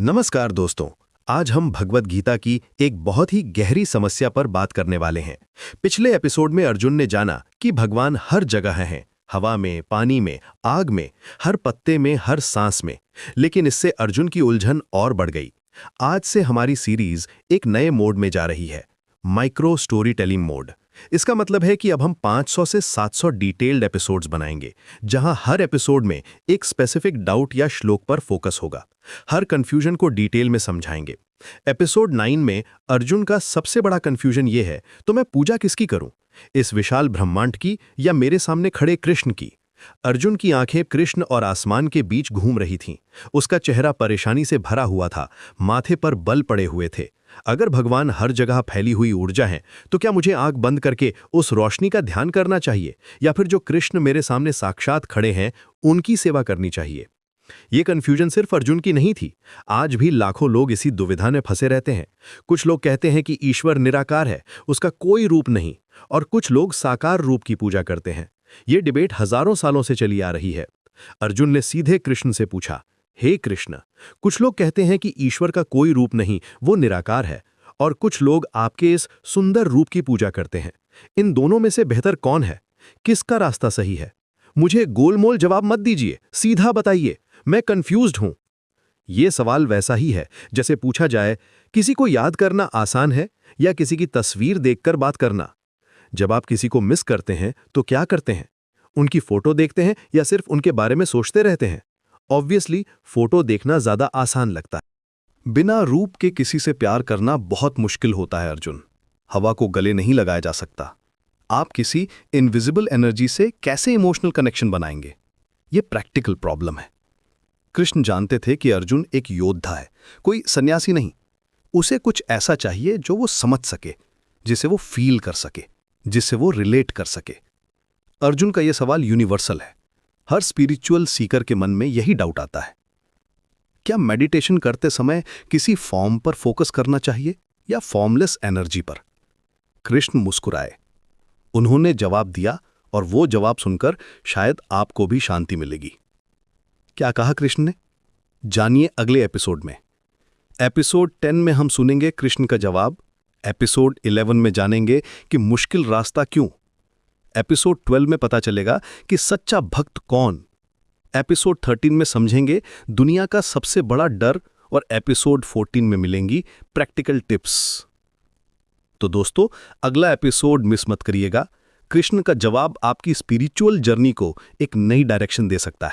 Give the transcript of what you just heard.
नमस्कार दोस्तों। आज हम भगवत गीता की एक बहुत ही गहरी समस्या पर बात करने वाले हैं। पिछले एपिसोड में अर्जुन ने जाना कि भगवान हर जगह हैं, हवा में, पानी में, आग में, हर पत्ते में, हर सांस में। लेकिन इससे अर्जुन की उलझन और बढ़ गई। आज से हमारी सीरीज एक नए मोड में जा रही है, माइक्रो स्टोरी टेलिंग मोड। इसका मतलब है कि अब हम 500 से 700 डिटेल्ड एपिसोड्स बनाएंगे, जहां हर एपिसोड में एक स्पेसिफिक डाउट या श्लोक पर फोकस होगा। हर कंफ्यूजन को डिटेल में समझाएंगे। एपिसोड 9 में अर्जुन का सबसे बड़ा कंफ्यूजन ये है, तो मैं पूजा किसकी करूं, इस विशाल ब्रह्मांड की या मेरे सामने खड़े कृष्ण की। अर्जुन की आंखें कृष्ण और आसमान के बीच घूम रही थीं। उसका चेहरा परेशानी से भरा हुआ था, माथे पर बल पड़े हुए थे। अगर भगवान हर जगह फैली हुई ऊर्जा है, तो क्या मुझे आंख बंद करके उस रोशनी का ध्यान करना चाहिए, या फिर जो कृष्ण मेरे सामने साक्षात खड़े हैं उनकी सेवा करनी चाहिए। ये कन्फ्यूजन सिर्फ अर्जुन की नहीं थी। आज भी लाखों लोग इसी दुविधा में फंसे रहते हैं। कुछ लोग कहते हैं कि ईश्वर निराकार है, उसका कोई रूप नहीं, और कुछ लोग साकार रूप की पूजा करते हैं। ये डिबेट हजारों सालों से चली आ रही है। अर्जुन ने सीधे कृष्ण से पूछा, हे कृष्ण, कुछ लोग कहते हैं कि ईश्वर का कोई रूप नहीं, वो निराकार है, और कुछ लोग आपके इस सुंदर रूप की पूजा करते हैं। इन दोनों में से बेहतर कौन है? किसका रास्ता सही है? मुझे गोलमोल जवाब मत दीजिए, सीधा बताइए, मैं कंफ्यूज्ड हूं। यह सवाल वैसा ही है जैसे पूछा जाए, किसी को याद करना आसान है या किसी की तस्वीर देखकर बात करना। जब आप किसी को मिस करते हैं तो क्या करते हैं? उनकी फोटो देखते हैं या सिर्फ उनके बारे में सोचते रहते हैं? ऑब्वियसली फोटो देखना ज्यादा आसान लगता है। बिना रूप के किसी से प्यार करना बहुत मुश्किल होता है अर्जुन। हवा को गले नहीं लगाया जा सकता। आप किसी इनविजिबल एनर्जी से कैसे इमोशनल कनेक्शन बनाएंगे? यह प्रैक्टिकल प्रॉब्लम है। कृष्ण जानते थे कि अर्जुन एक योद्धा है, कोई सन्यासी नहीं। उसे कुछ ऐसा चाहिए जो वो समझ सके, जिसे वो फील कर सके, जिससे वो रिलेट कर सके। अर्जुन का यह सवाल यूनिवर्सल है। हर स्पिरिचुअल सीकर के मन में यही डाउट आता है। क्या मेडिटेशन करते समय किसी फॉर्म पर फोकस करना चाहिए या फॉर्मलेस एनर्जी पर? कृष्ण मुस्कुराए। उन्होंने जवाब दिया, और वो जवाब सुनकर शायद आपको भी शांति मिलेगी। क्या कहा कृष्ण ने? जानिए अगले एपिसोड में। एपिसोड 10 में हम सुनेंगे कृष्ण का जवाब। एपिसोड 11 में जानेंगे कि मुश्किल रास्ता क्यों। एपिसोड 12 में पता चलेगा कि सच्चा भक्त कौन। एपिसोड 13 में समझेंगे दुनिया का सबसे बड़ा डर, और एपिसोड 14 में मिलेंगी प्रैक्टिकल टिप्स। तो दोस्तों, अगला एपिसोड मिस मत करिएगा। कृष्ण का जवाब आपकी स्पिरिचुअल जर्नी को एक नई डायरेक्शन दे सकता है।